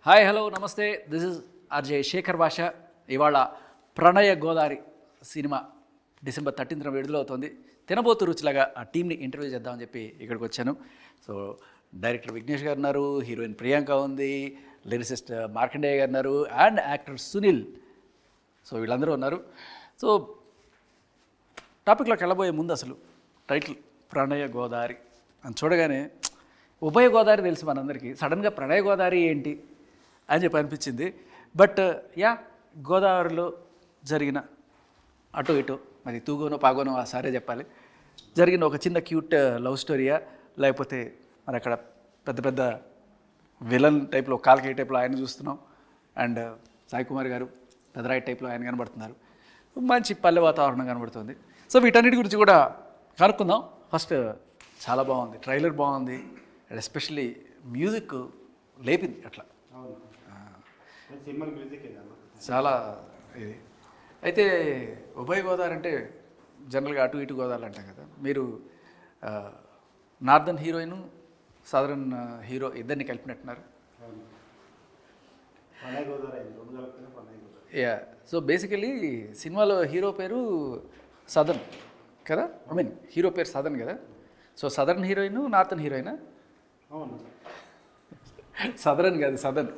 Hi hello నమస్తే, this is RJ Shekhar భాష. ఇవాళ ప్రణయ గోదావరి సినిమా డిసెంబర్ 13న విడుదలవుతోంది. తినబోతు రుచిలాగా ఆ టీంని ఇంటర్వ్యూ చేద్దామని చెప్పి ఇక్కడికి వచ్చాను. సో డైరెక్టర్ విఘ్నేష్ గారు ఉన్నారు, హీరోయిన్ ప్రియాంక ఉంది, లిరిసిస్ట్ మార్కండేయ గారు ఉన్నారు, అండ్ యాక్టర్ సునీల్. సో వీళ్ళందరూ ఉన్నారు. సో టాపిక్లోకి వెళ్ళబోయే ముందు అసలు టైటిల్ ప్రణయ గోదావరి అని చూడగానే ఉభయ గోదావరి తెలుసు మనందరికీ, సడన్గా ప్రణయ గోదావరి ఏంటి అని చెప్పి అనిపించింది. బట్ గోదావరిలో జరిగిన అటు ఇటు మరి తూగోనో పాగోనో ఆ సారే చెప్పాలి, జరిగిన ఒక చిన్న క్యూట్ లవ్ స్టోరీయా, లేకపోతే మరి అక్కడ పెద్ద పెద్ద విలన్ టైప్లో కాల్కే టైప్లో ఆయన చూస్తున్నాం, అండ్ సాయి కుమార్ గారు పెద్దరాయి టైప్లో ఆయన కనబడుతున్నారు, మంచి పల్లె వాతావరణం కనబడుతుంది. సో వీటన్నిటి గురించి కూడా కనుక్కుందాం. ఫస్ట్ చాలా బాగుంది, ట్రైలర్ బాగుంది, అండ్ ఎస్పెషల్లీ మ్యూజిక్ లేపింది అట్లా చాలా ఇది. అయితే ఉభయ గోదావరి అంటే జనరల్గా అటు ఇటు గోదావరి అంటాం కదా, మీరు నార్దర్న్ హీరోయిన్ సదరన్ హీరో ఇద్దరిని కలిపినట్టున్నారు. యా, సో బేసికలీ సినిమాలో హీరో పేరు సదర్న్ కదా, ఐ మీన్ హీరో పేరు సదర్న్ కదా. సో సదర్న్ హీరోయిన్ నార్తర్న్ హీరోయినా? సదరన్ కాదు, southern.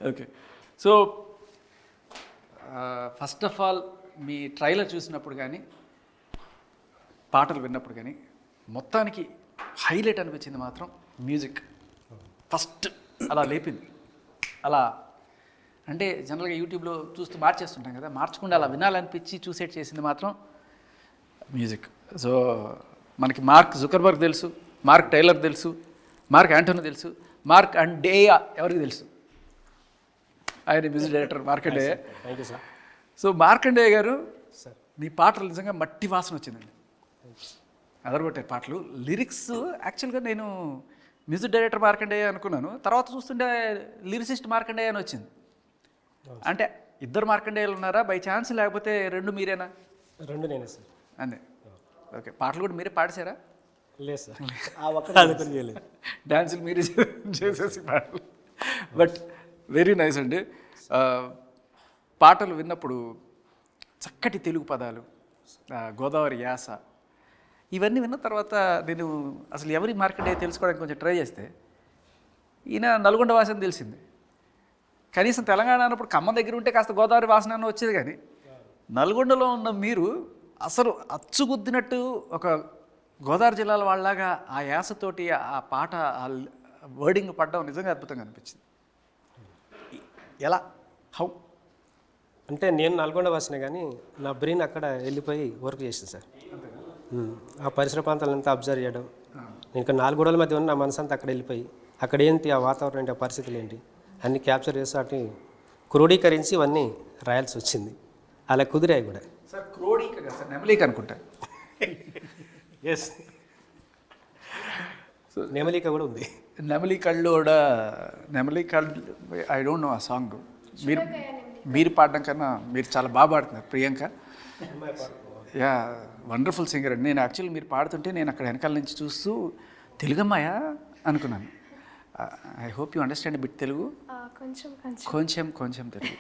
Okay. So first of all మీ ట్రైలర్ చూసినప్పుడు కానీ పాటలు విన్నప్పుడు కానీ మొత్తానికి హైలైట్ అనిపించింది మాత్రం మ్యూజిక్. ఫస్ట్ అలా లేపింది. అలా అంటే జనరల్గా యూట్యూబ్లో చూస్తూ మార్చేస్తుంటాం కదా, మార్చకుండా అలా వినాలనిపించి చూసేట్ చేసింది మాత్రం మ్యూజిక్. సో మనకి మార్క్ జుకర్బర్గ్ తెలుసు, మార్క్ టైలర్ తెలుసు, మార్క్ యాంటోనీ తెలుసు, మార్క్ అండ్ డేయా ఎవరికి తెలుసు, ఆయన music director Markandeya. So Markandeya గారు మీ పాటలు నిజంగా మట్టి వాసన వచ్చిందండి, అదరగొట్టారు పాటలు. లిరిక్స్ యాక్చువల్గా నేను మ్యూజిక్ డైరెక్టర్ మార్కండేయ అనుకున్నాను, తర్వాత చూస్తుంటే లిరిసిస్ట్ మార్కండేయ అని వచ్చింది. అంటే ఇద్దరు మార్కండేయాలు ఉన్నారా బై ఛాన్స్, లేకపోతే రెండు మీరేనా? రెండు నేనే సార్. అంతే. ఓకే. పాటలు కూడా మీరే పాడేశారా? లేదు సార్, డ్యాన్సులు మీరే చేసేసి పాటలు. బట్ వెరీ నైస్ అండి. పాటలు విన్నప్పుడు చక్కటి తెలుగు పదాలు, గోదావరి యాస, ఇవన్నీ విన్న తర్వాత నేను అసలు ఎవరి మార్కండేయ తెలుసుకోవడానికి కొంచెం ట్రై చేస్తే ఈయన నల్గొండ వాసన తెలిసింది. కనీసం తెలంగాణ అన్నప్పుడు ఖమ్మం దగ్గర ఉంటే కాస్త గోదావరి వాసన వచ్చేది, కానీ నల్గొండలో ఉన్న మీరు అసలు అచ్చుగుద్దినట్టు ఒక గోదావరి జిల్లాల వాళ్ళలాగా ఆ యాసతోటి ఆ పాట ఆ వర్డింగ్ పడడం నిజంగా అద్భుతంగా అనిపించింది. ఎలా, హౌ? అంటే నేను నల్గొండ వాసినే, కానీ నా బ్రెయిన్ అక్కడ వెళ్ళిపోయి వర్క్ చేసింది సార్. ఆ పరిసర ప్రాంతాలంతా అబ్జర్వ్ చేయడం, నేను ఇక్కడ 4 గోడల మధ్య ఉన్న నా మనసు అంతా అక్కడ వెళ్ళిపోయి అక్కడ ఏంటి ఆ వాతావరణం ఏంటి, ఆ పరిస్థితులు ఏంటి అన్నీ క్యాప్చర్ చేసి అటు క్రోడీకరించి ఇవన్నీ రాయాల్సి వచ్చింది. అలా కుదిరాయి కూడా సార్. క్రోడీక కదా సార్, నెమలీక అనుకుంటా. ఎస్, సో నెమలిక కూడా ఉంది. నెమలి కళ్ళు కూడా, నెమలి కళ్ళు, ఐ డోంట్ నో ఆ సాంగ్. మీరు పాడడం కన్నా మీరు చాలా బాగా పాడుతున్నారు ప్రియాంక. యా, వండర్ఫుల్ సింగర్ అండి. నేను యాక్చువల్లీ మీరు పాడుతుంటే నేను అక్కడ వెనకాల నుంచి చూస్తూ తెలుగమ్మాయా అనుకున్నాను. I hope you understand bit Telugu. కొంచెం కొంచెం తెలుగు.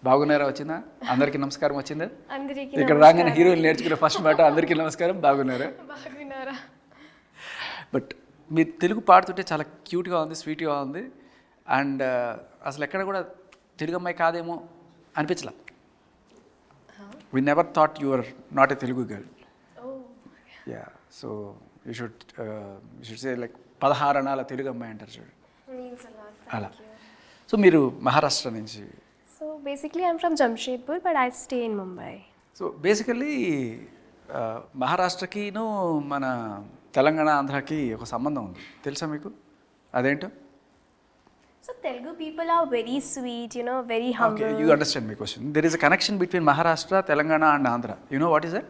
బాగున్నారా? వచ్చిందా? అందరికీ నమస్కారం వచ్చిందా? ఇక్కడ రాగానే హీరోయిన్ నేర్చుకునే ఫస్ట్ మాట అందరికీ నమస్కారం, బాగున్నారా? బట్ మీరు తెలుగు పాడుతుంటే చాలా క్యూట్గా ఉంది, స్వీట్గా ఉంది, అండ్ అసలు ఎక్కడ కూడా తెలుగు అమ్మాయి కాదేమో అనిపించలా. We never thought you are not a Telugu girl. Yeah, so you should say like 16 అణాల తెలుగు అమ్మాయి అంటారు చూడు, అలా. సో మీరు మహారాష్ట్ర నుంచి? So basically I'm from Jamshedpur but I stay in Mumbai. So basically మహారాష్ట్రకిను మన తెలంగాణ ఆంధ్రాకి ఒక సంబంధం ఉంది, తెలుసా మీకు? అదేంటో? So Telugu people are very sweet, you know, very humble. Okay, you understand my question. There is a connection between Maharashtra, Telangana and Andhra. You know what is that?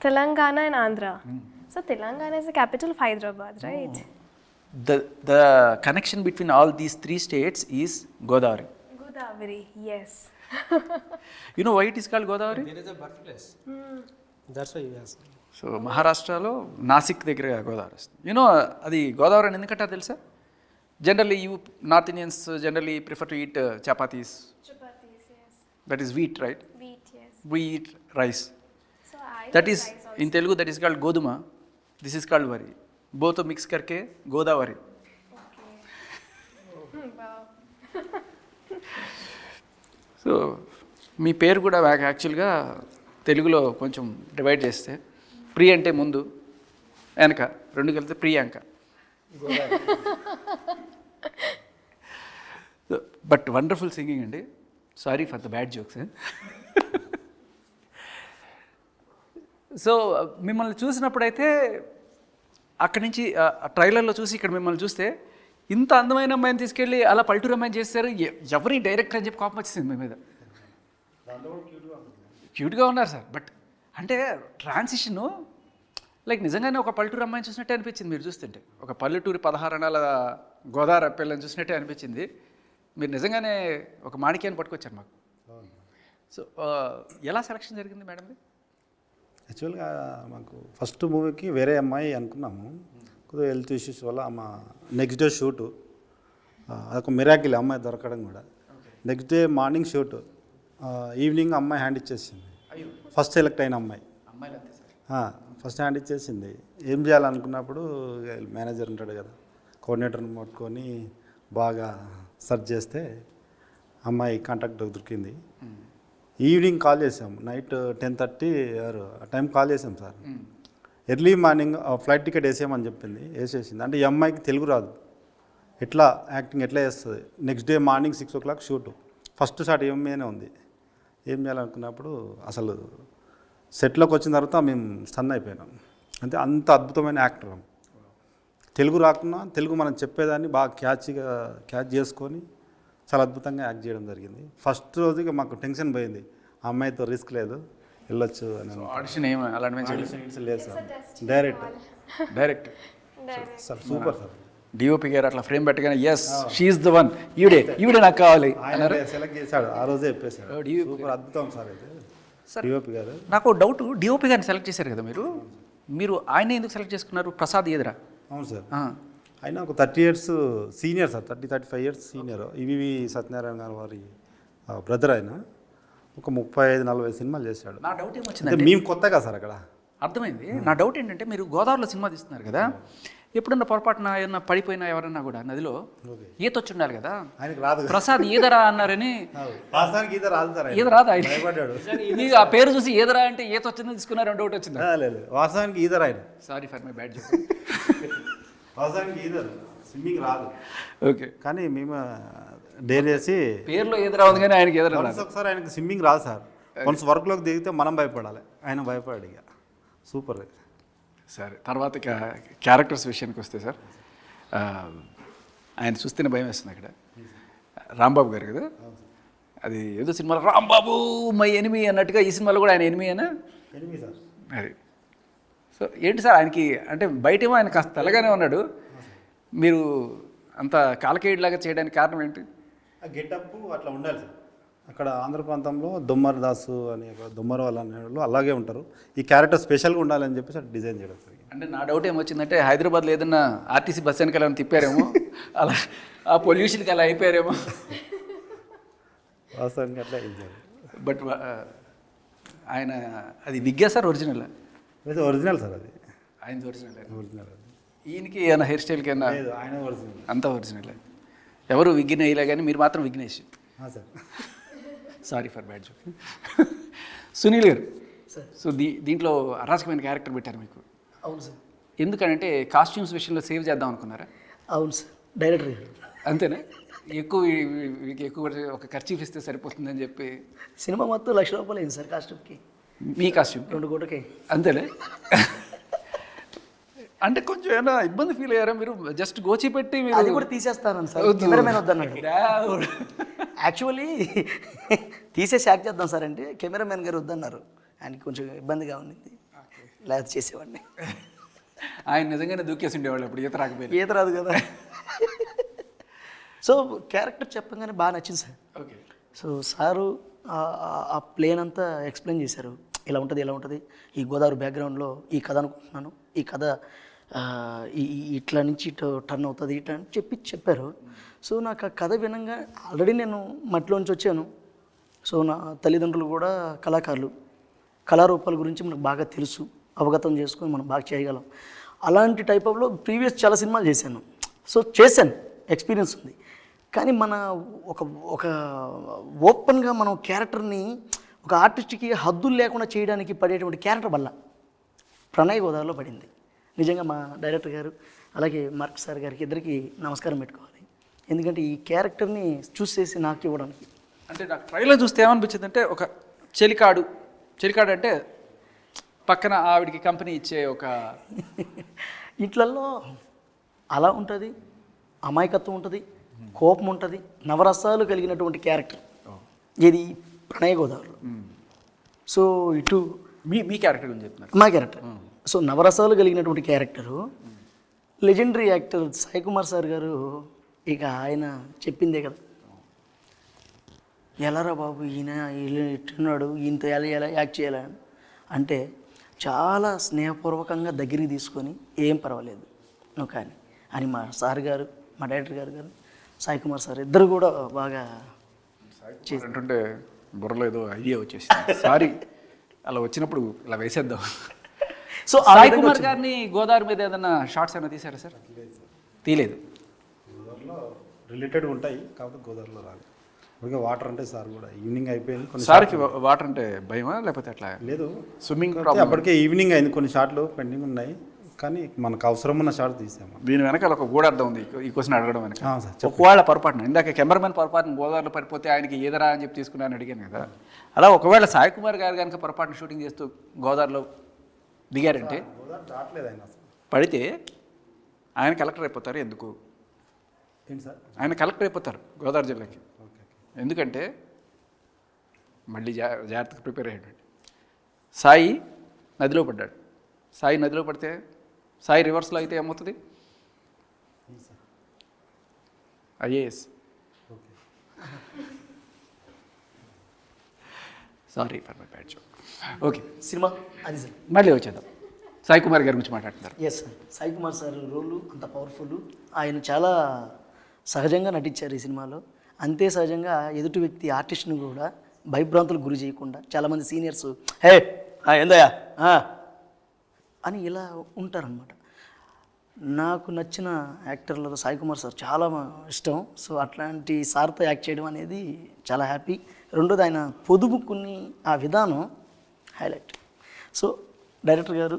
Telangana and Andhra. So Telangana is the capital of Hyderabad, right? The connection between all these 3 states is Godavari. Godavari, yes. You know why it is called Godavari? There is a birthplace. That's why you ask. So మహారాష్ట్రలో నాసిక్ దగ్గర గోదావరి వస్తుంది. You know అది గోదావరి అని ఎందుకంటారు తెలుసా? Generally, you North Indians generally prefer to eat chapatis. Chapatis, yes. That is wheat, right? Wheat, yes. We eat rice. So I That eat is rice also. in Telugu. That is called goduma. This is called wari. Both mix करके Godavari. Okay. Wow. So మీ పేరు కూడా యాక్చువల్గా తెలుగులో కొంచెం divide చేస్తే ప్రి అంటే ముందు, వెనక రెండు కలిపితే ప్రియాంక. బట్ వండర్ఫుల్ సింగింగ్ అండి. Sorry for the bad jokes. So మిమ్మల్ని చూసినప్పుడైతే అక్కడి నుంచి ట్రైలర్లో చూసి ఇక్కడ మిమ్మల్ని చూస్తే ఇంత అందమైన అమ్మాయిని తీసుకెళ్ళి అలా పల్టూరు అమ్మాయిని చేస్తారు. ఎవరి డైరెక్టర్ అని చెప్పి కోపం వచ్చింది మీ మీద. క్యూట్గా ఉన్నారు సార్, బట్ అంటే ట్రాన్సిషను లైక్ నిజంగానే ఒక పల్లెటూరు అమ్మాయిని చూసినట్టే అనిపించింది మీరు చూస్తుంటే. ఒక పల్లెటూరి 16 అణాల గోదావరి అప్పెళ్ళని చూసినట్టే అనిపించింది. మీరు నిజంగానే ఒక మాణిక్యాన్ని పట్టుకొచ్చారు మాకు. సో ఎలా సెలక్షన్ జరిగింది మేడంది? యాక్చువల్గా మాకు ఫస్ట్ మూవీకి వేరే అమ్మాయి అనుకున్నాము. కొద్దిగా హెల్త్ ఇష్యూస్ వల్ల మా నెక్స్ట్ డే షూటు, అదొక మిరాకిల్ అమ్మాయి దొరకడం కూడా. Next day morning shoot, evening అమ్మాయి హ్యాండ్ ఇచ్చేసింది. ఫస్ట్ సెలెక్ట్ అయిన అమ్మాయి ఫస్ట్ హ్యాండ్ ఇచ్చేసింది. ఏం చేయాలనుకున్నప్పుడు మేనేజర్ ఉంటాడు కదా, కోఆర్డినేటర్ని పట్టుకొని బాగా సెర్చ్ చేస్తే అమ్మాయి కాంటాక్ట్ దొరికింది. ఈవినింగ్ కాల్ చేసాం, నైట్ 10:30 ఆ టైం కాల్ చేసాం sir. Early morning flight ticket వేసేయమని చెప్పింది, వేసేసింది. అంటే ఈ అమ్మాయికి తెలుగు రాదు, ఎట్లా యాక్టింగ్ ఎట్లా చేస్తుంది. Next day morning 6 o'clock shoot. First shot ఏమేనే ఉంది. ఏం చేయాలనుకున్నప్పుడు అసలు సెట్లోకి వచ్చిన తర్వాత మేము స్టన్ అయిపోయినాం. అంటే అంత అద్భుతమైన యాక్టర్. తెలుగు రాకున్నా తెలుగు మనం చెప్పేదాన్ని బాగా క్యాచ్ చేసుకొని చాలా అద్భుతంగా యాక్ట్ చేయడం జరిగింది. ఫస్ట్ రోజుగా మాకు టెన్షన్ పోయింది, ఆ అమ్మాయితో రిస్క్ లేదు, వెళ్ళొచ్చు అని. ఆడిషన్ ఏమి అలాంటి లేదు sir, direct sir. Super sir. DOP గారు అట్లా ఫ్రేమ్ పెట్టగానే ఎస్ షీఈస్ ద వన్, ఈవిడే నాకు కావాలి ఆయన సెలెక్ట్ చేశాడు, ఆ రోజే చెప్పేశాడు. సూపర్ అద్భుతం సార్. అయితే డిఓపి గారు. నాకు డౌట్, డిఓపి గారిని సెలెక్ట్ చేశారు కదా మీరు ఆయన ఎందుకు సెలెక్ట్ చేసుకున్నారు? ప్రసాద్ ఎదురా? అవును సార్. ఆయన ఒక 30 years senior sir, 35 years senior. EVV Satyanarayana గారు వారి బ్రదర్. ఆయన ఒక 35-40 సినిమాలు చేశాడు. నా డౌట్ ఏమొచ్చింది, మేము కొత్తగా సార్ అక్కడ అర్థమైంది. నా డౌట్ ఏంటంటే మీరు గోదావరిలో సినిమా తీస్తున్నారు కదా, ఎప్పుడన్నా పొరపాటున ఏమన్నా పడిపోయినా ఎవరన్నా కూడా నదిలో ఈత వచ్చి ఉండాలి కదా. ఆయనకు రాదు. ప్రసాద్ ఈదరా అన్నారని. ఈత రాదు సార్, ఈత రాదు ఆయన. భయపడ్డాడు. ఆ పేరు చూసి ఈదరా అంటే ఈత వచ్చిందని తీసుకున్నారు, డౌట్ వచ్చింది. లేదు, వాస్తవానికి ఈదరు ఆయన. Sorry for my bad joke. వాస్తవానికి ఈదరు, స్విమ్మింగ్ రాదు. ఓకే, కానీ మేము డేర్ చేసి పేరులో ఈదరా ఉంది కానీ ఆయనకి ఈదరా రాదు. ఒకసారి ఆయనకు స్విమ్మింగ్ రాదు సార్. కొంచెం వర్క్లోకి దిగితే మనం భయపడాలి, ఆయన భయపడాడు. ఇక సూపర్. సరే, తర్వాత క్యారెక్టర్స్ విషయానికి వస్తే సార్, ఆయన చూస్తేనే భయం వేస్తుంది. అక్కడ రాంబాబు గారు కదా, అది ఏదో సినిమాలో రాంబాబు మై ఎనిమి అన్నట్టుగా ఈ సినిమాలో కూడా ఆయన ఎనిమి అనా? Enemy sir. అది సో ఏంటి సార్ ఆయనకి, అంటే బయటేమో ఆయన కాస్త తెల్లగానే ఉన్నాడు, మీరు అంత కాలకేయుడిలాగా చేయడానికి కారణం ఏంటి? ఆ గెటప్ అట్లా ఉండాలి సార్. అక్కడ ఆంధ్ర ప్రాంతంలో దొమ్మర్ దాసు అని దొమ్మర్ వాళ్ళు అనే వాళ్ళు అలాగే ఉంటారు. ఈ క్యారెక్టర్ స్పెషల్గా ఉండాలని చెప్పేసి అట్లా డిజైన్ చేయడం సార్. అంటే నా డౌట్ ఏమొచ్చిందంటే హైదరాబాద్లో ఏదన్నా ఆర్టీసీ బస్ వెనకాల తిప్పారేమో, అలా ఆ పొల్యూషన్కి అలా అయిపోయారేమో. వాస్తవానికి అట్లా చేయాలి. బట్ ఆయన అది విగ్గా సార్ ఒరిజినల్? ఒరిజినల్ సార్, అది ఆయన ఒరిజినల్. ఒరిజినల్. ఈయనకి ఏమైనా హెయిర్ స్టైల్కి ఏమన్నా? ఆయన ఒరిజినల్, అంతా ఒరిజినల్. ఎవరు విగ్గిన వేయలే కానీ మీరు మాత్రం Vignesh. Sir. Sorry for bad joke. Sunil గారు, సో దీంట్లో అరాచకమైన క్యారెక్టర్ పెట్టారు మీకు. అవును సార్. ఎందుకంటే కాస్ట్యూమ్స్ విషయంలో సేవ్ చేద్దాం అనుకున్నారా? అవును సార్, డైరెక్టర్ గారు. అంతేనా? ఎక్కువ ఒక ఖర్చు ఇస్తే సరిపోతుందని చెప్పి సినిమా మొత్తం 1,00,000 రూపాయలు అయింది సార్ కాస్ట్యూమ్కి. మీ కాస్ట్యూమ్ 2 కోట్లకి. అంతేనా? అంటే కొంచెం ఏమైనా ఇబ్బంది ఫీల్ అయ్యారా మీరు? జస్ట్ గోచి పెట్టి అది కూడా తీసేస్తాను సార్, కెమెరామెన్ వద్దన్నాడు. యాక్చువల్లీ తీసేసి యాక్ట్ చేద్దాం సార్ అంటే కెమెరామెన్ గారు వద్దన్నారు. ఆయనకి కొంచెం ఇబ్బందిగా ఉండింది, లేదా చేసేవాడిని. ఆయన నిజంగానే దూకేసి ఉండేవాళ్ళు అప్పుడు, ఈత రాకపోయింది. ఈత రాదు కదా. సో క్యారెక్టర్ చెప్పగానే బాగా నచ్చింది సార్. ఓకే. సో సారు ఆ ప్లేన్ అంతా ఎక్స్ప్లెయిన్ చేశారు, ఇలా ఉంటుంది ఇలా ఉంటుంది, ఈ గోదావరి బ్యాక్గ్రౌండ్లో ఈ కథ అనుకుంటున్నాను, ఈ కథ ఇట్లా నుంచి ఇటు టర్న్ అవుతుంది ఇట్లా అని చెప్పారు. సో నాకు ఆ కథ వినంగా ఆల్రెడీ నేను మట్టిలోంచి వచ్చాను. సో నా తల్లిదండ్రులు కూడా కళాకారులు, కళారూపాల గురించి మనకు బాగా తెలుసు, అవగతం చేసుకొని మనం బాగా చేయగలం. అలాంటి టైప్ ఆఫ్లో ప్రీవియస్ చాలా సినిమాలు చేశాను. సో చేశాను, ఎక్స్పీరియన్స్ ఉంది. కానీ మన ఒక ఓపెన్గా మనం క్యారెక్టర్ని ఒక ఆర్టిస్ట్కి హద్దులు లేకుండా చేయడానికి పడేటువంటి క్యారెక్టర్ వల్ల ప్రణయ్ గోదావరిలో పడింది. నిజంగా మా డైరెక్టర్ గారు అలాగే మార్క్ సార్ గారికి ఇద్దరికి నమస్కారం పెట్టుకోవాలి. ఎందుకంటే ఈ క్యారెక్టర్ని చూస్ చేసి నాకు ఇవ్వడానికి. అంటే నాకు ట్రైలర్ చూస్తే ఏమనిపించింది అంటే ఒక చెలికాడు అంటే పక్కన ఆవిడికి కంపెనీ ఇచ్చే ఒక ఇట్లల్లో అలా ఉంటుంది, అమాయకత్వం ఉంటుంది, కోపం ఉంటుంది, నవరసాలు కలిగినటువంటి క్యారెక్టర్ ఇది ప్రణయ గోదావరిలో. సో ఇటు మీ క్యారెక్టర్ గురించి చెప్తున్నారు. మా క్యారెక్టర్ సో నవరసాలు కలిగినటువంటి character. Legendary actor Sai Kumar sir గారు ఇక ఆయన చెప్పిందే కదా, ఎలారా బాబు ఈయన ఇట్టున్నాడు, ఈయనతో ఎలా యాక్ట్ చేయాలని అంటే చాలా స్నేహపూర్వకంగా దగ్గరికి తీసుకొని ఏం పర్వాలేదు నువ్వు కానీ అని మా సార్ గారు, మా డైరెక్టర్ గారు సాయి కుమార్ సార్ ఇద్దరు కూడా బాగా అంటుంటే బుర్రలో ఏదో ఐడియా వచ్చేసింది. సారీ అలా వచ్చినప్పుడు ఇలా వేసేద్దాం. సో సాయి కుమార్ గారిని గోదావరి మీద ఏదైనా షార్ట్స్ ఏమైనా తీసారా సార్? తీయలేదు. గోదావరిలో రిలేటెడ్ ఉంటాయి, కాకపోతే గోదావరిలో రాదు. ఇక వాటర్ అంటే సార్ కూడా ఈవినింగ్ అయిపోయింది. కొన్ని సార్కి వాటర్ అంటే భయమా లేకపోతే అట్లా? లేదు, స్విమ్మింగ్ అప్పటికే ఈవినింగ్ అయింది, కొన్ని షాట్లు పెండింగ్ ఉన్నాయి, కానీ మనకు అవసరం ఉన్న షాట్ తీసాము. దీని వెనకాల ఒక గూఢ అర్థం ఉంది ఈ క్వశ్చన్ అడగడం వెనక. సార్ ఒకవేళ పొరపాటున ఇందాక కెమెరామెన్ పొరపాటున గోదావరిలో పడిపోతే ఆయనకి ఏదరా అని చెప్పి తీసుకున్నాను అడిగాను కదా, అలా ఒకవేళ సాయి కుమార్ గారు కనుక పొరపాటున షూటింగ్ చేస్తూ గోదావరిలో దిగారంటే రావట్లేదు ఆయన అసలు. పడితే ఆయన కలెక్టర్ అయిపోతారు. ఎందుకు? ఏంటి సార్? ఆయన కలెక్టర్ అయిపోతారు గోదావరి జిల్లాకి. ఎందుకంటే మళ్ళీ జాగ్రత్తగా ప్రిపేర్ అయ్యాడు. సాయి నదిలో పడ్డాడు. సాయి నదిలో పడితే సాయి రివర్స్లో అయితే ఏమవుతుంది? IAS. Sorry for my bad joke. Okay, సినిమా అది సార్. మళ్ళీ వచ్చేద్దాం. సాయి కుమార్ గారి గురించి మాట్లాడుతున్నారు. Yes sir, Sai Kumar sir role అంత పవర్ఫుల్. ఆయన చాలా సహజంగా నటించారు ఈ సినిమాలో. అంతే సహజంగా ఎదుటి వ్యక్తి ఆర్టిస్ట్ని కూడా భయభ్రాంతులకు గురి చేయకుండా, చాలామంది సీనియర్స్ హే ఏందయ్యా అని ఇలా ఉంటారనమాట. నాకు నచ్చిన యాక్టర్లలో సాయి కుమార్ సార్ చాలా ఇష్టం. సో అట్లాంటి సార్తో యాక్ట్ చేయడం అనేది చాలా హ్యాపీ. రెండోది ఆయన పొదుపుకుని ఆ విధానం హైలైట్. సో డైరెక్టర్ గారు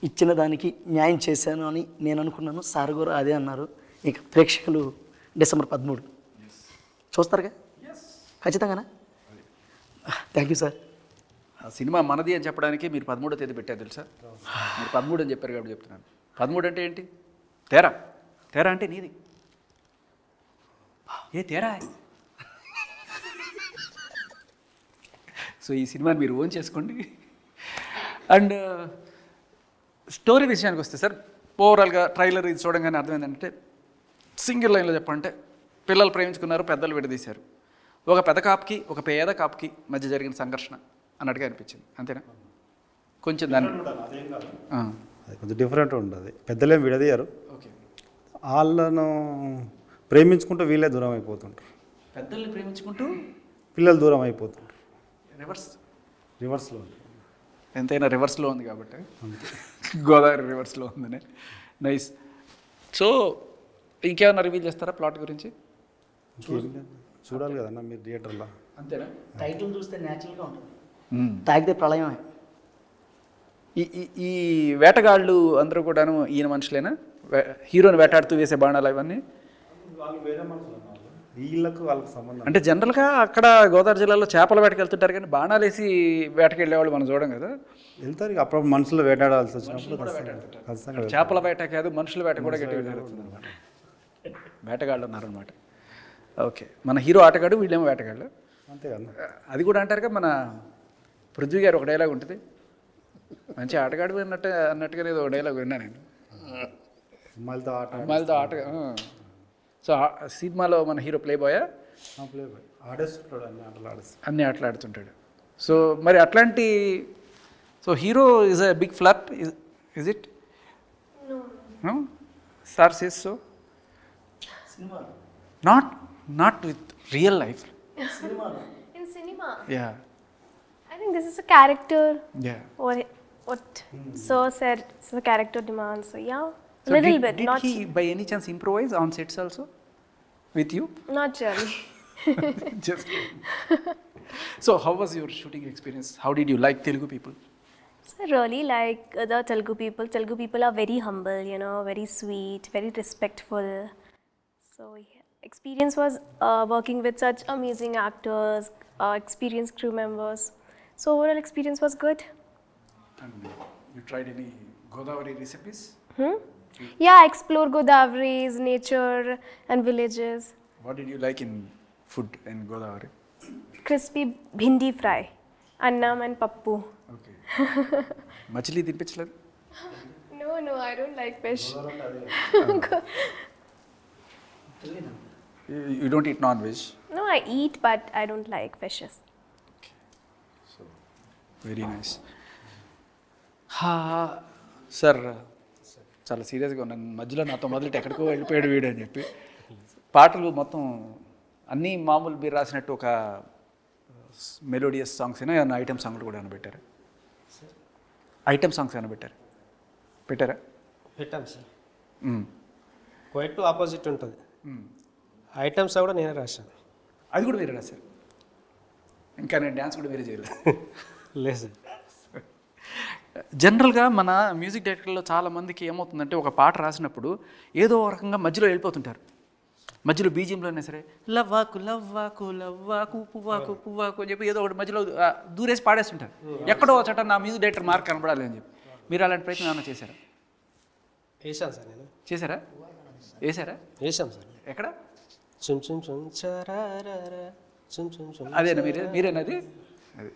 ఇచ్చిన దానికి న్యాయం చేశాను అని నేను అనుకున్నాను. సార్ కూడా అదే అన్నారు. ఇక ప్రేక్షకులు డిసెంబర్ 13 చూస్తారుగా ఖచ్చితంగానా? Thank you sir. ఆ సినిమా మనది అని చెప్పడానికి మీరు 13వ తేదీ పెట్టారు తెలుసా? మీరు 13 అని చెప్పారు కాబట్టి చెప్తున్నాను. 13 అంటే ఏంటి? తేరా అంటే నీది. ఏ తేరా? సో ఈ సినిమాని మీరు ఓన్ చేసుకోండి. అండ్ స్టోరీ విషయానికి వస్తే సార్, ఓవరాల్గా ట్రైలర్ ఇది చూడంగానే అర్థమైందంటే, సింగిల్ లైన్లో చెప్పంటే పిల్లలు ప్రేమించుకున్నారు, పెద్దలు విడదీశారు. ఒక పెద్ద కాపుకి ఒక పేద కాపుకి మధ్య జరిగిన సంఘర్షణ అన్నట్టుగా అనిపించింది. అంతేనా? కొంచెం దాన్ని అది కొంచెం డిఫరెంట్ ఉంటుంది. పెద్దలేం విడదీయరు, ఓకే. వాళ్ళను ప్రేమించుకుంటూ వీళ్ళే దూరం అయిపోతుంటారు. పెద్దల్ని ప్రేమించుకుంటూ పిల్లలు దూరం అయిపోతుంటారు. రివర్స్లో ఎంతైనా రివర్స్లో ఉంది కాబట్టి గోదావరి రివర్స్లో ఉందని. నైస్. సో ఇంకేమైనా రివీల్ చేస్తారా ప్లాట్ గురించి? చూడాలి కదన్నా మీరు థియేటర్లో. అంతేనా? టైటిల్ చూస్తే న్యాచురల్గా ఉంటుంది. తాగితే ప్రళయమే. ఈ వేటగాళ్ళు అందరూ కూడాను ఈయన మనుషులేనా? హీరోని వేటాడుతూ వేసే బాణాలు అవన్నీ వాళ్ళు వేరే మనుషులు, వీళ్ళకు వాళ్ళకి సంబంధం. అంటే జనరల్గా అక్కడ గోదావరి జిల్లాలో చేపల వేటకి వెళ్తుంటారు, కానీ బాణాలు వేసి వేటకి వెళ్ళేవాళ్ళు మనం చూడం కదా. వెళ్తారు, అప్పుడు మనుషులు వేటాడాల్సి వచ్చినప్పుడు ఖచ్చితంగా చేపల వేట కాదు, మనుషుల వేట కూడా గట్టిగా జరుగుతుంది అనమాట. వేటగాళ్ళు ఉన్నారనమాట. ఓకే, మన హీరో ఆటగాడు, వీళ్ళేమో వేటగాళ్ళు. అంతే కదా. అది కూడా అంటారుగా, మన పృథ్వీ గారు ఒక డైలాగ్ ఉంటుంది, మంచి ఆటగాడు అన్నట్టుగా ఏదో డైలాగ్ విన్నా నేను. అమ్మాయిలతో ఆట. సో సినిమాలో మన హీరో ప్లే బాయా? ప్లే బాయ్, ఆడేస్తుంటాడు, అన్ని ఆటలు ఆడుతుంటాడు. సో మరి అట్లాంటి, so hero is a big flop, is it? No? Sir says so. Not with real life. In cinema, Yeah. I think this is a character, Yeah. or what Sir said, it's a character demand. So yeah, So little did, bit, did not he by any chance improvise on sets also with you? not really. Just. So how was your shooting experience? How did you like Telugu people? So I really like the Telugu people. Telugu people are very humble, you know, very sweet, very respectful. So yeah, experience was working with such amazing actors, experienced crew members. So overall experience was good. And you tried any Godavari recipes? Yeah, explore Godavari's nature and villages. What did you like in food in Godavari? Crispy bhindi fry, annam and pappu. Okay. మచిలీ తినిపించలేదు? No, I don't like fish. You don't eat non-veg? No, I eat, but I don't like fishes. Very nice. Sir చాలా సీరియస్గా ఉన్నాను. మధ్యలో నాతో మొదలెట్టి ఎక్కడికో వెళ్ళిపోయాడు వీడు అని చెప్పి పాటలు మొత్తం అన్నీ మామూలు మీరు రాసినట్టు ఒక మెలోడియస్ సాంగ్స్ అయినా ఏమైనా ఐటమ్ సాంగ్లు కూడా ఏమైనా పెట్టారా? ఐటమ్ సాంగ్స్ ఏమైనా పెట్టారా? పెట్టాం సార్. క్వైట్ ఆపోజిట్ ఉంటుంది. ఐటమ్స్ కూడా నేనే రాశాను. అది కూడా వేరే రాశారు? ఇంకా నేను డ్యాన్స్ కూడా వేరే చేయలేదు. లేదు సార్. జనరల్గా మన మ్యూజిక్ డైరెక్టర్లో చాలామందికి ఏమవుతుందంటే ఒక పాట రాసినప్పుడు ఏదో ఒక రకంగా మధ్యలో వెళ్ళిపోతుంటారు. మధ్యలో బీజియంలోనే సరే లవ్వాకు లవ్వాకు లవ్వాకు పువ్వాకు పువ్వాకు అని చెప్పి ఏదో ఒకటి మధ్యలో దూరేసి పాడేస్తుంటారు. ఎక్కడో చోట నా మ్యూజిక్ డైరెక్టర్ మార్క్ కనబడాలి అని చెప్పి. మీరు అలాంటి ప్రయత్నం ఏమైనా చేశారా? వేసాను సార్ నేను. చేశారా? వేసాం సార్. ఎక్కడ? చుమ్ చుమ్ చుమ్ చరారారా చుమ్ చుమ్ చుమ్. అదేనా మీరేనది? అది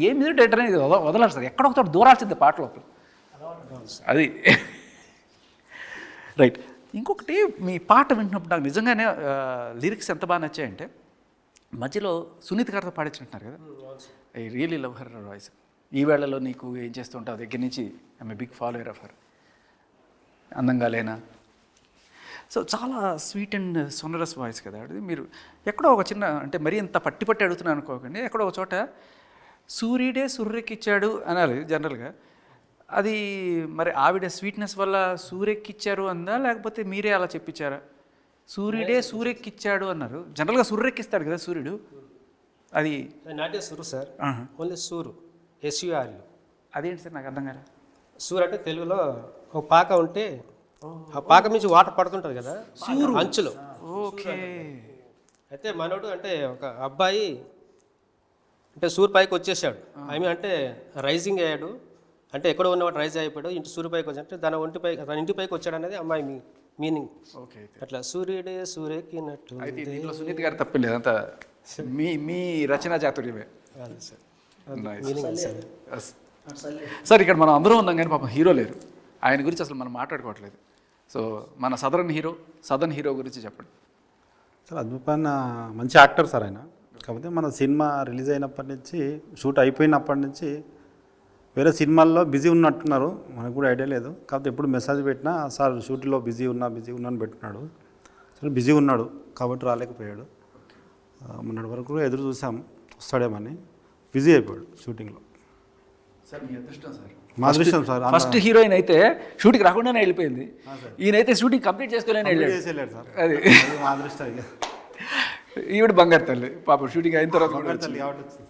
ఏ మ్యూజిక్ డైరెక్టర్ అనేది వదలరు సార్. ఎక్కడో ఒకటి దూరాల్సింది పాట లోపల. అది రైట్. ఇంకొకటి మీ పాట వింటున్నప్పుడు నాకు నిజంగానే లిరిక్స్ ఎంత బాగా నచ్చాయంటే మధ్యలో సునీత్ గారితో పాడించినట్టున్నారు కదా. I really love her voice. ఈ వేళలో నీకు ఏం చేస్తుంటావు దగ్గర నుంచి I'm a big follower of her. అందంగా లేనా. సో చాలా స్వీట్ అండ్ సొనరస్ వాయిస్ కదా అది. మీరు ఎక్కడో ఒక చిన్న అంటే మరీ ఇంత పట్టి అడుగుతున్నాను అనుకోకండి, ఎక్కడో ఒక చోట సూర్యుడే సూర్యకిచ్చాడు అనాలి జనరల్గా. అది మరి ఆవిడ స్వీట్నెస్ వల్ల సూర్యకిచ్చారు అందా లేకపోతే మీరే అలా చెప్పించారా? సూర్యుడే సూర్యకిచ్చాడు అన్నారు. జనరల్గా సూర్యకిస్తాడు కదా సూర్యుడు. అది నాటే సూరు సార్. ఓన్లీ సూరు, SURU. అదేంటి సార్ నాకు అర్థం కాలే. సూర్ అంటే తెలుగులో ఒక పాక ఉంటే ఆ పాక నుంచి వాటర్ పడుతుంటుంది కదా అంచులో. ఓకే. అయితే మనోడు అంటే ఒక అబ్బాయి అంటే సూర్ పైకి వచ్చేసాడు. అంటే రైజింగ్ అయ్యాడు. అంటే ఎక్కడో ఉన్నవాడు రైజ్ అయిపోయాడు. ఇంటి సూర్య పైకి వచ్చి అంటే తన ఇంటి పైకి వచ్చాడు అనేది అమ్మాయి మీనింగ్. ఓకే. అట్లా సూర్యుడే సూర్యకినట్టు. అయితే దీంట్లో సునీత్ గారు తప్పలేదు, అంతా మీ రచనా చాతుర్యమే. సార్ ఇక్కడ మనం అందరూ ఉన్నాం కానీ పాపం హీరో లేరు. ఆయన గురించి అసలు మనం మాట్లాడుకోవట్లేదు. సో మన సదరన్ హీరో గురించి చెప్పండి సార్. అద్భుతమైన మంచి యాక్టర్ సార్ ఆయన. కాకపోతే మన సినిమా రిలీజ్ అయినప్పటి నుంచి షూట్ అయిపోయినప్పటి నుంచి వేరే సినిమాల్లో బిజీ ఉన్నట్టున్నారు. మనకు కూడా ఐడియా లేదు. కాకపోతే ఎప్పుడు మెసేజ్ పెట్టినా సార్ షూట్లో బిజీ ఉన్నా అని పెట్టున్నాడు. సరే బిజీ ఉన్నాడు కాబట్టి రాలేకపోయాడు. మొన్నటి వరకు ఎదురు చూసాం వస్తాడేమని. బిజీ అయిపోయాడు షూటింగ్లో. సార్ మీ అదృష్టం సార్. మా అదృష్టం సార్. ఫస్ట్ హీరోయిన్ అయితే షూటింగ్ రాకుండానే వెళ్ళిపోయింది. ఈయనైతే షూటింగ్ కంప్లీట్ చేసుకునే వెళ్ళాడు సార్. అది మా అదృష్టం. ఈవిడ బంగారు తల్లి పాపం షూటింగ్ అయిన తర్వాత తల్లి కాబట్టి వచ్చింది.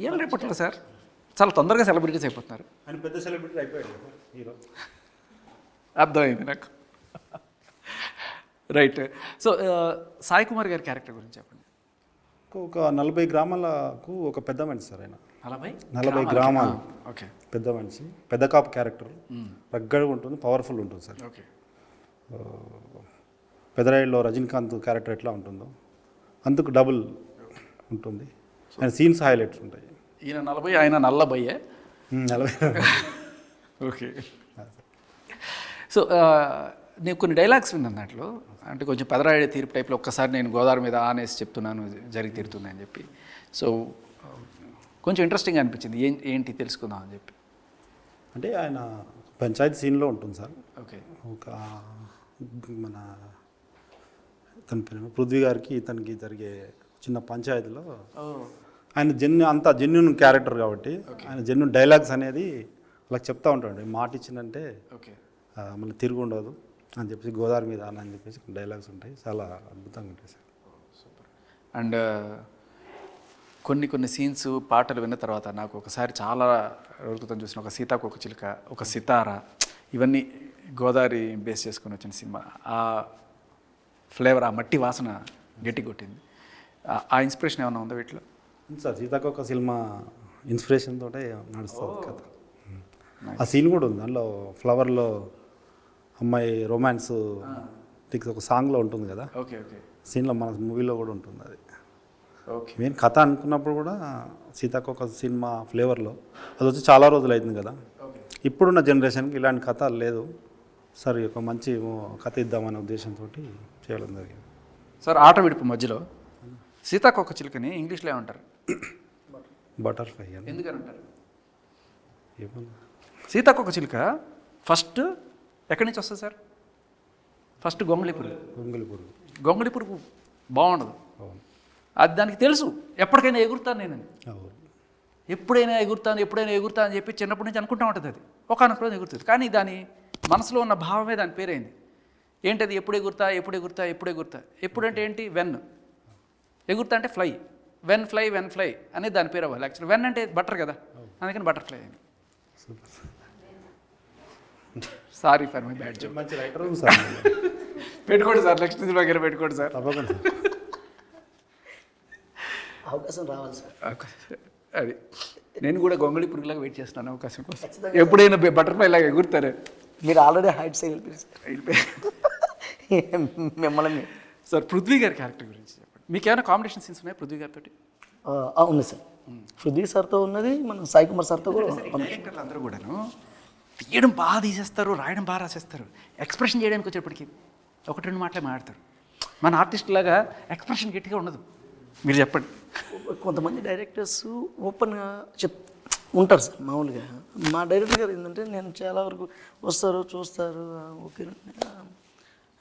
ఏం రేపట్లేదు సార్. చాలా తొందరగా సెలబ్రిటీస్ అయిపోతున్నారు. ఆయన పెద్ద సెలబ్రిటీ అయిపోయాడు హీరో. అర్థమైంది నాకు. రైట్. సో సాయి కుమార్ గారి క్యారెక్టర్ గురించి చెప్పండి. ఒక 40 గ్రామాలకు ఒక పెద్ద మనిషి సార్ ఆయన. 40 గ్రామాలు. ఓకే. పెద్ద మనిషి, పెద్ద కాపు క్యారెక్టర్. రగ్గడగా ఉంటుంది, పవర్ఫుల్ ఉంటుంది సార్. ఓకే. పెదరాయిలో రజనీకాంత్ క్యారెక్టర్ ఎట్లా ఉంటుందో అందుకు డబుల్ ఉంటుంది. ఆయన సీన్స్ హైలైట్స్ ఉంటాయి. ఈయన 40, ఆయన నల్లబయ్యే. 40. ఓకే. సో నేను కొన్ని డైలాగ్స్ విన్నాను దాంట్లో. అంటే కొంచెం పెదరాయుడు తీర్పు టైప్లో ఒక్కసారి నేను గోదావరి మీద ఆనేసి చెప్తున్నాను జరిగి తీరుతుంది అని చెప్పి. సో కొంచెం ఇంట్రెస్టింగ్ అనిపించింది. ఏంటి తెలుసుకుందాం అని చెప్పి. అంటే ఆయన పంచాయతీ సీన్లో ఉంటుంది సార్. ఓకే. ఒక మన తన పేరు పృథ్వీ గారికి ఇతనికి జరిగే చిన్న పంచాయతీలో ఆయన అంత జెన్యున్ క్యారెక్టర్ కాబట్టి ఆయన జెన్యున్ డైలాగ్స్ అనేది వాళ్ళకి చెప్తా ఉంటాడు. మాట ఇచ్చిందంటే ఓకే. మళ్ళీ తిరిగి ఉండదు అని చెప్పేసి గోదావరి మీద అని చెప్పేసి డైలాగ్స్ ఉంటాయి. చాలా అద్భుతంగా ఉంటాయి సార్. అండ్ కొన్ని సీన్స్ పాటలు విన్న తర్వాత నాకు ఒకసారి చాలా రోజుల క్రితం చూసిన ఒక సీతాకోక చిలుక, ఒక సితార, ఇవన్నీ గోదావరి బేస్ చేసుకొని వచ్చిన సినిమా. ఆ ఫ్లేవర్, ఆ మట్టి వాసన గట్టి కొట్టింది. ఆ ఇన్స్పిరేషన్ ఏమైనా ఉందా వీటిలో? సార్ సీతాకోక సినిమా ఇన్స్పిరేషన్ తోటే నడుస్తుంది కథ. ఆ సీన్ కూడా ఉంది దానిలో. ఫ్లవర్లో అమ్మాయి రొమాన్స్ ఒక సాంగ్లో ఉంటుంది కదా. ఓకే. ఓకే. సీన్లో మన మూవీలో కూడా ఉంటుంది అది. ఓకే. మెయిన్ కథ అనుకున్నప్పుడు కూడా సీతాకోక సినిమా ఫ్లేవర్లో అది వచ్చి చాలా రోజులు అవుతుంది కదా. ఇప్పుడున్న జనరేషన్కి ఇలాంటి కథ లేదు. సరే ఒక మంచి కథ ఇద్దామనే ఉద్దేశంతో చేయడం జరిగింది. సార్ ఆట విడుపు మధ్యలో సీతాకోక చిలుకని ఇంగ్లీష్లో ఏమంటారు? బటర్ఫ్లై అని ఎందుకని అంటారు? ఏమన్నా సీతాకోక చిలుక ఫస్ట్ ఎక్కడి నుంచి వస్తుంది సార్? ఫస్ట్ గొంగళి పురుగు. గొంగళి పురుగు బాగుండదు. అవును. అది దానికి తెలుసు ఎప్పటికైనా ఎగురుతాను నేను. అవును. ఎప్పుడైనా ఎగురుతా అని చెప్పి చిన్నప్పటి నుంచి అనుకుంటూ ఉంటుంది. అది ఒకనొక రోజు ఎగురుతుంది. కానీ దాని మనసులో ఉన్న భావమే దాని పేరైంది. ఏంటది? ఎప్పుడు ఎగురుతా. ఎప్పుడంటే ఏంటి? వెన్. ఎగురుతా అంటే ఫ్లై. వెన్ ఫ్లై అనేది దాని పేరు అవ్వాలి. యాక్చువల్లీ వెన్ అంటే బటర్ కదా, అందుకని బటర్ఫ్లై అయింది. Sorry for my bad joke. మంచి రైటర్ సార్. పెట్టుకోండి సార్, నెక్స్ట్ దగ్గర పెట్టుకోండి సార్. తప్పకుండా అవకాశం రావాలి సార్. అది నేను కూడా గొంగళి పురుగులాగా వెయిట్ చేస్తున్నాను అవకాశం కోసం. ఎప్పుడైనా బటర్ఫ్లై లాగా ఎగురుతారు. మీరు ఆల్రెడీ హైట్స్ మిమ్మల్ని. సార్ పృథ్వీ గారి క్యారెక్టర్ గురించి చెప్పండి. మీకు ఏమైనా కాంబినేషన్ సీన్స్ ఉన్నాయి పృథ్వీ గారితో? ఉంది సార్. పృథ్వీ సార్తో ఉన్నది, మన సాయి కుమార్ సార్తో కూడా. డైరెక్టర్లు అందరూ కూడాను తీయడం బాగా తీసేస్తారు, రాయడం బాగా రాసేస్తారు. ఎక్స్ప్రెషన్ చేయడానికి వచ్చేప్పటికి ఒకటి రెండు మాటలే మాట్లాడతారు. మన ఆర్టిస్ట్ లాగా ఎక్స్ప్రెషన్ గట్టిగా ఉండదు. మీరు చెప్పండి. కొంతమంది డైరెక్టర్స్ ఓపెన్గా ఉంటారు సార్. మామూలుగా మా డైరెక్టర్ గారు ఏంటంటే, నేను చాలా వరకు వస్తారు, చూస్తారు, ఓకే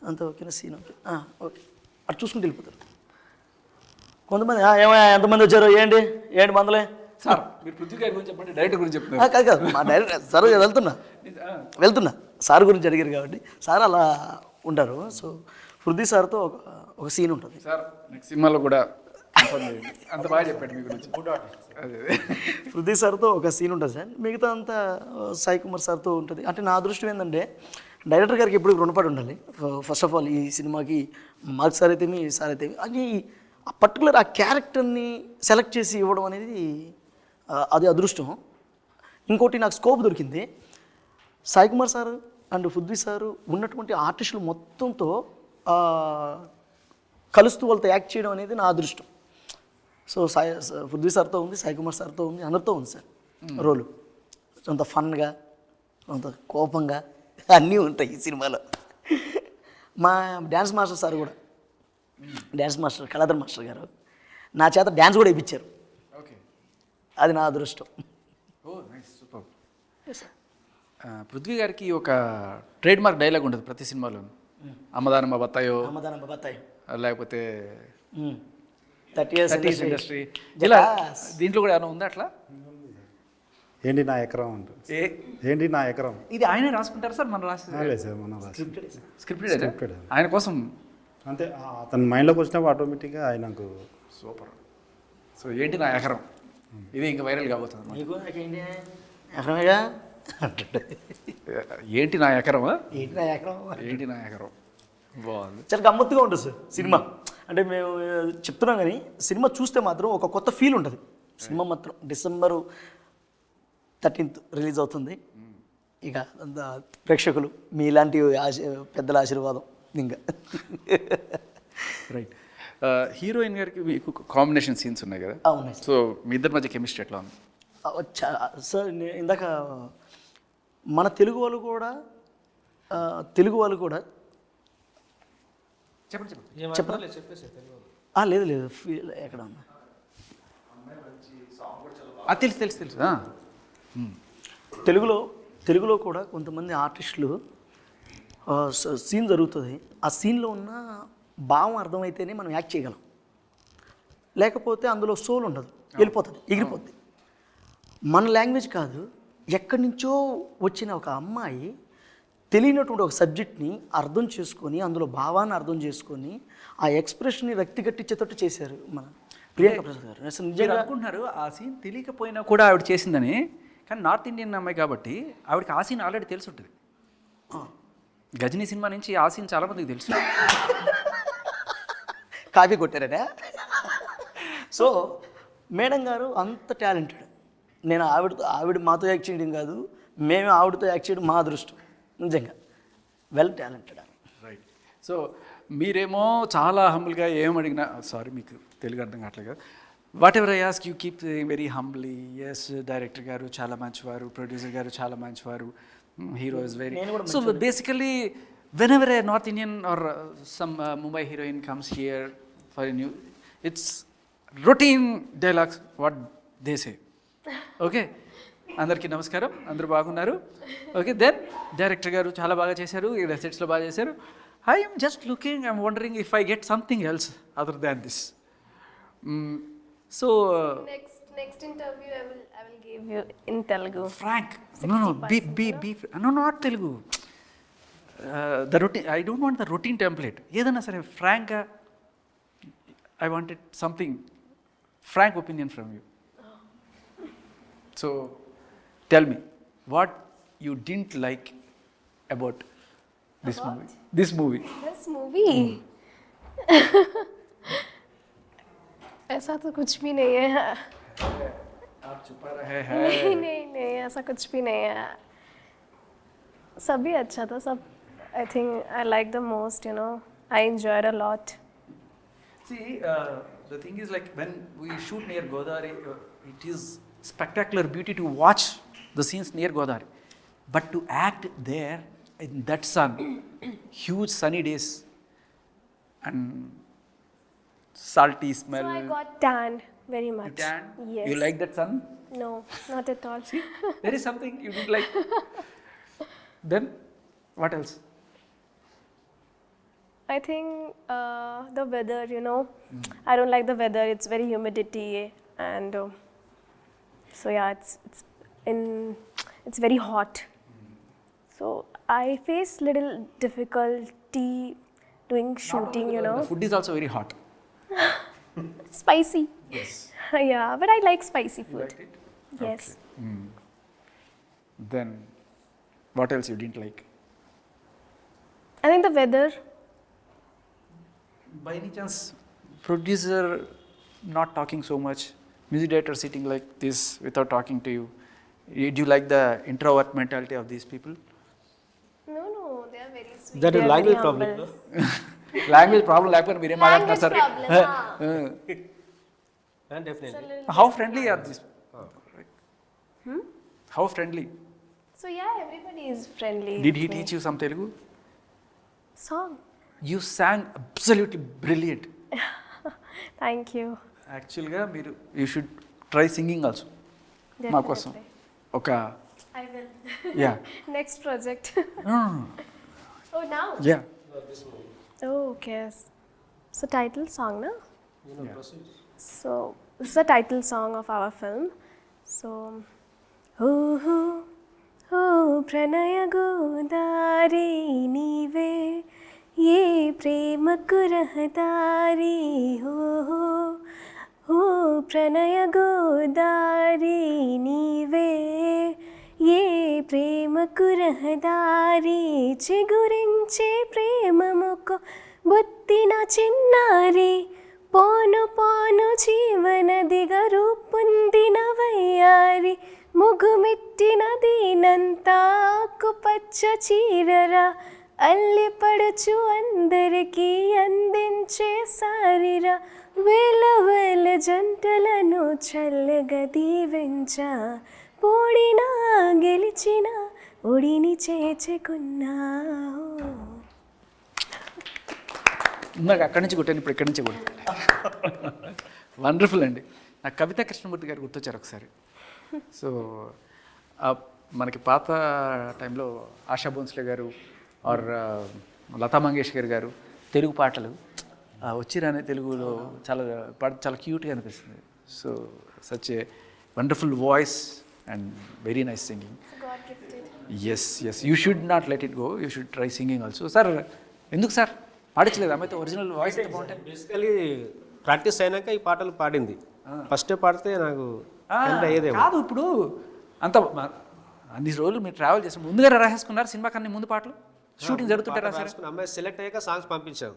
అంత ఓకేనా, సీన్ ఓకే ఓకే అటు చూసుకుంటూ వెళ్ళిపోతారు. కొంతమంది ఏమయ్యా ఎంతమంది వచ్చారు, ఏంటి మందలే సార్. మీరు పృథ్వీ గారి గురించి చెప్పండి, డైరెక్టర్ గురించి చెప్తున్నారు. కాదు మా డైరెక్టర్ సార్ వెళ్తున్నా సార్ గురించి అడిగారు కాబట్టి సార్ అలా ఉంటారు. సో పృథ్వీ సార్తో ఒక సీన్ ఉంటుంది సార్. నెక్స్ట్ సినిమాలో కూడా అంత బాగా చెప్పండి మీ గురించి. పృథ్వీ సార్తో ఒక సీన్ ఉంటుంది సార్. మిగతా అంతా సాయి కుమార్ సార్తో ఉంటుంది. అంటే నా అదృష్టం ఏంటంటే, డైరెక్టర్ గారికి ఎప్పుడు రుణపడి ఉండాలి. ఫస్ట్ ఆఫ్ ఆల్ ఈ సినిమాకి మార్క్ సార్ అయితేమి, సార్ అయితేమి, అది ఆ పర్టికులర్ ఆ క్యారెక్టర్ని సెలెక్ట్ చేసి ఇవ్వడం అనేది అది అదృష్టం. ఇంకోటి నాకు స్కోప్ దొరికింది. Sai Kumar sir and Prithvi sir ఉన్నటువంటి ఆర్టిస్టులు మొత్తంతో కలుస్తూ వాళ్ళతో యాక్ట్ చేయడం అనేది నా అదృష్టం. సో పృథ్వీ సార్తో ఉంది, సాయి కుమార్ సార్తో ఉంది, అందరితో ఉంది సార్ రోలు. అంత ఫన్గా, అంత కోపంగా అన్నీ ఉంటాయి ఈ సినిమాలో. మా డ్యాన్స్ మాస్టర్ సార్ కూడా, డ్యాన్స్ మాస్టర్ కళాధర్ మాస్టర్ గారు నా చేత డ్యాన్స్ కూడా వేయించారు. ఓకే. అది నా అదృష్టం. ఓ నైస్, సూపర్. పృథ్వీ గారికి ఒక ట్రేడ్ మార్క్ డైలాగ్ ఉంటుంది ప్రతి సినిమాలోనూ. అమ్మదానమ్మ బత్తాయో, అమ్మదానమ్మ బత్తాయి, లేకపోతే 30 years ఇండస్ట్రీ, ఇలా దీంట్లో కూడా ఏమైనా ఉందా అట్లా? ఏంటి నా ఎకరం అంటారు. ఏంటి నా ఎకరం. ఇది ఆయనే రాసుకుంటారు సార్? మనం రాసి లేదు సార్, మనం స్క్రిప్టెడ్ ఆయన కోసం అంతే. అతని మైండ్లోకి వచ్చినప్పుడు ఆటోమేటిక్గా ఆయనకు. సూపర్. సో ఏంటి నా ఎకరం, ఇది ఇంకా వైరల్ కాబోతుంది. ఎకరమేగా ఏంటి నా ఎకరం, ఏంటి నా ఎకరం బాగుంది. చాలా గమ్మత్తుగా ఉంటుంది సార్ సినిమా. అంటే మేము చెప్తున్నాం కానీ సినిమా చూస్తే మాత్రం ఒక కొత్త ఫీల్ ఉంటుంది. సినిమా మాత్రం December 13th రిలీజ్ అవుతుంది. ఇక ప్రేక్షకులు మీలాంటి పెద్దల ఆశీర్వాదం ఇంకా. రైట్. హీరోయిన్ గారికి మీకు కాంబినేషన్ సీన్స్ ఉన్నాయి కదా? అవును. సో మీ ఇద్దరి మధ్య కెమిస్ట్రీ ఎట్లా ఉంది? సార్ ఇందాక మన తెలుగు వాళ్ళు కూడా చెప్పండి. లేదు ఫీల్ ఎక్కడ ఉంది. తెలుసు. తెలుగులో కూడా కొంతమంది ఆర్టిస్టులు సీన్ జరుగుతుంది, ఆ సీన్లో ఉన్న భావం అర్థమైతేనే మనం యాక్ట్ చేయగలం, లేకపోతే అందులో సోల్ ఉండదు, వెళ్ళిపోతుంది, ఎగిరిపోద్ది. మన లాంగ్వేజ్ కాదు, ఎక్కడి నుంచో వచ్చిన ఒక అమ్మాయి తెలియనటువంటి ఒక సబ్జెక్ట్ని అర్థం చేసుకొని అందులో భావాన్ని అర్థం చేసుకొని ఆ ఎక్స్ప్రెషన్ని రక్తి కట్టించేటట్టు చేశారు మన ప్రియాంక ప్రసాద్ గారు. అసలు మీరు నిజంగా అనుకుంటున్నారు ఆ సీన్ తెలియకపోయినా కూడా ఆవిడ చేసిందని, కానీ నార్త్ ఇండియన్ అమ్మాయి కాబట్టి ఆవిడకి ఆ సీన్ ఆల్రెడీ తెలిసి ఉంటుంది. గజనీ సినిమా నుంచి ఆ సీన్ చాలా మందికి తెలుసు. కాపీ కొట్టారనే. సో మేడం గారు అంత టాలెంటెడ్. నేను ఆవిడ మాతో యాక్ట్ చేయడం కాదు, మేము ఆవిడతో యాక్ట్ చేయడం మా అదృష్టం. నిజంగా వెల్ టాలెంటెడ్. రైట్. సో మీరేమో చాలా హంబుల్గా ఏమడిగినా, సారీ మీకు తెలుగు అర్థం కావట్లేదు కదా, whatever I ask you keep very humbly. Yes, director గారు చాలా మంచివారు, ప్రొడ్యూసర్ గారు చాలా మంచివారు, hero is very. So basically whenever a north Indian or some Mumbai heroine comes here for new, it's routine dialogues what they say. Okay, అందరికీ నమస్కారం, అందరూ బాగున్నారు. ఓకే, దెన్ డైరెక్టర్ గారు చాలా బాగా చేశారు, ఈ సెట్స్లో బాగా చేశారు. I'm just looking, I'm wondering if I get something else other than this. So Next interview I will give you in Telugu. Frank, no, be no, not Telugu. The routine, I don't want the routine template. ఏదైనా సరే ఫ్రాంక్గా, I wanted something frank opinion from you. So tell me what you didn't like about this movie. This movie. ऐसा तो कुछ भी नहीं है. आप छुपा रहे हैं. नहीं, ऐसा कुछ भी नहीं है. सभी अच्छा था, सब. I think I like the most, you know. I enjoyed a lot. See, the thing is, like, when we shoot near Godavari, it is spectacular beauty to watch the scenes near Godavari. But to act there in that sun, huge sunny days and salty smell. So I got tanned very much. You tan? Yes. You like that sun? No, not at all. There is something you didn't like. Then, what else? I think the weather, you know. I don't like the weather. It's very humidity and so yeah, it's very hot. So I face little difficulty doing shooting, you know. The food is also very hot. Spicy. Yes. Yeah, but I like spicy You food. liked it? Yes. Then, what else you didn't like? I think the weather. By any chance, producer not talking so much, music director sitting like this without talking to you. Do you like the introvert mentality of these people? No, they are very sweet. That They is are language very problem. humble. Language problem లేకపోతే మీరేం మాట్లాడుతున్నారు sir? Definitely. How friendly are these? How friendly? So yeah, everybody is friendly. Did he with me. teach you some Telugu? Song? You sang absolutely brilliant. Thank you. యాక్చువల్గా మీరు you should try singing also మా కోసం ఒక I will. Yeah Next project. Oh, now? Yeah Oh, okay. So title song, na? So this is the title song of our film. So, pranaya godari nive ye premaku rahdari pranaya godari nive ye ప్రేమకు రహదారి చిగురించే ప్రేమముకు బుత్తిన చిన్నారి పోను పోను జీవనదిగా రూపొందిన వయ్యారి ముగుమిట్టిన దీనంతా ఆకుపచ్చ చీరరా అల్లిపడుచు అందరికీ అందించే సారిరా వేల వేల జంటలను చల్లగా దీవించా పోడినా గెలిచిన ఒడిని చేర్చుకున్నా. నాకు అక్కడి నుంచి కొట్టాను, ఇప్పుడు ఇక్కడి నుంచి కొట్టాను. వండర్ఫుల్ అండి. నాకు కవితా కృష్ణమూర్తి గారు గుర్తొచ్చారు ఒకసారి. సో మనకి పాత టైంలో ఆశా భోన్స్లే గారు ఆర్ లతా మంగేష్కర్ గారు తెలుగు పాటలు వచ్చిరానే తెలుగులో చాలా క్యూట్గా అనిపిస్తుంది. So such a wonderful voice and very nice singing. Yes you should not let it go, you should try singing also. Sir ఎందుకు సార్ పాడించలేదు అమ్మాయితో? ఒరిజినల్ వాయిస్ ఎంత బాగుంటాయి. బేసికలీ ప్రాక్టీస్ అయినాక ఈ పాటలు పాడింది. ఫస్ట్ పాడితే నాకు అయ్యేదే కాదు. ఇప్పుడు అంత అన్ని రోజులు మీరు ట్రావెల్ చేసి ముందుగా రాసేసుకున్నారు సినిమా కన్నా ముందు పాటలు షూటింగ్ జరుగుతుంటే రాశారు. అమ్మాయి సెలెక్ట్ అయ్యాక సాంగ్స్ పంపించాం.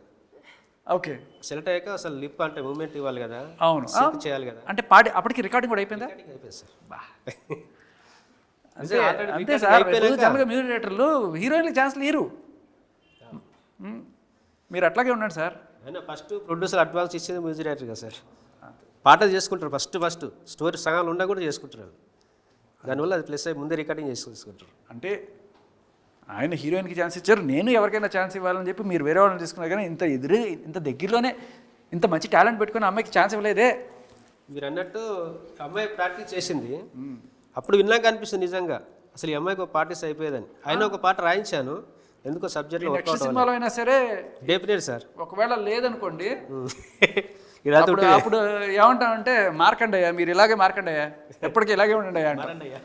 ఓకే, సెలెక్ట్ అయ్యాక అసలు లిప్ అంటే మూమెంట్ ఇవ్వాలి కదా, అవును sync చేయాలి కదా. అంటే పాడి అప్పటికి రికార్డింగ్ కూడా అయిపోయిందా? అయిపోయింది సార్. అంతే అంతే సార్. జనరల్గా మ్యూజిక్ డైరెక్టర్లు హీరోయిన్కి ఛాన్స్లు ఇరు. మీరు అట్లాగే ఉండండి సార్. అయినా ఫస్ట్ ప్రొడ్యూసర్ అడ్వాన్స్ ఇచ్చేది మ్యూజిక్ డైరెక్టర్ కదా సార్. పాటలు చేసుకుంటారు ఫస్ట్ స్టోరీ సగాలు ఉన్నా కూడా చేసుకుంటారు. దానివల్ల అది ప్లస్ అయ్యి ముందే రికార్డింగ్ చేసుకుంటారు. అంటే ఆయన హీరోయిన్కి ఛాన్స్ ఇచ్చారు, నేను ఎవరికైనా ఛాన్స్ ఇవ్వాలని చెప్పి మీరు వేరే వాళ్ళని తీసుకున్నారు. కానీ ఇంత దగ్గరలోనే ఇంత మంచి టాలెంట్ పెట్టుకుని అమ్మాయికి ఛాన్స్ ఇవ్వలేదే. మీరు అన్నట్టు అమ్మాయి ప్రాక్టీస్ చేసింది. అప్పుడు విన్నాక అనిపిస్తుంది నిజంగా అసలు ఈ అమ్మాయికి ఒక పార్టీస్ అయిపోయేదని. ఆయన ఒక పాట రాయించాను, ఎందుకో సబ్జెక్ట్లో నెక్స్ట్ సినిమాలో అయినా సరే డెఫినెట్ సార్. ఒకవేళ లేదనుకోండి అప్పుడు ఏమంటామంటే మార్కండయ్య, మీరు ఇలాగే మార్కండయ్య, ఎప్పటికీ ఇలాగే ఉండండి అయ్యా,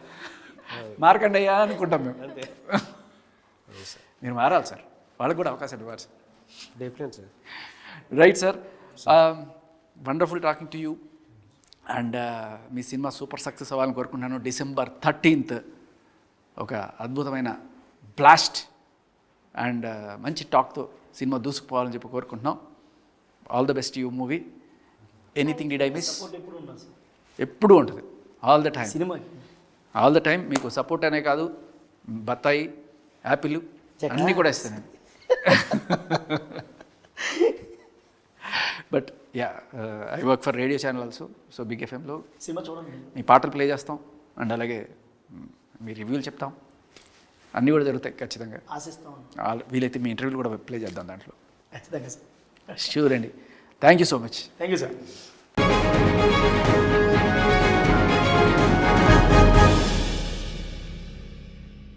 మార్కండయ్య అనుకుంటాం మేము. మీరు మారాలి సార్, వాళ్ళకి కూడా అవకాశం ఇవ్వాలి sir. Definite sir. Right sir, wonderful talking to you. And me cinema super success అవ్వాలని కోరుకుంటున్నాను. December 13th ఒక అద్భుతమైన బ్లాస్ట్ అండ్ మంచి టాక్తో సినిమా దూసుకుపోవాలని చెప్పి కోరుకుంటున్నాం. All the best you movie. Anything did I miss? ఎప్పుడూ ఉంటుంది, ఆల్ ద టైమ్. సినిమాకి ఆల్ ద టైమ్ మీకు సపోర్ట్ అనే కాదు, బత్తాయి, యాపిల్ అన్నీ కూడా ఇస్తాను. But yeah, I work for radio channel also. So big ఎఫ్ఎంలో సినిమా చూడండి, మీ పాటలు ప్లే చేస్తాం అండ్ అలాగే మీ రివ్యూలు చెప్తాం, అన్నీ కూడా జరుగుతాయి ఖచ్చితంగా. ఆశిస్తాం. వీలైతే మీ ఇంటర్వ్యూలు కూడా ప్లే చేద్దాం దాంట్లో. ఖచ్చితంగా సార్. షూర్ అండి. Thank you so much. Thank you sir.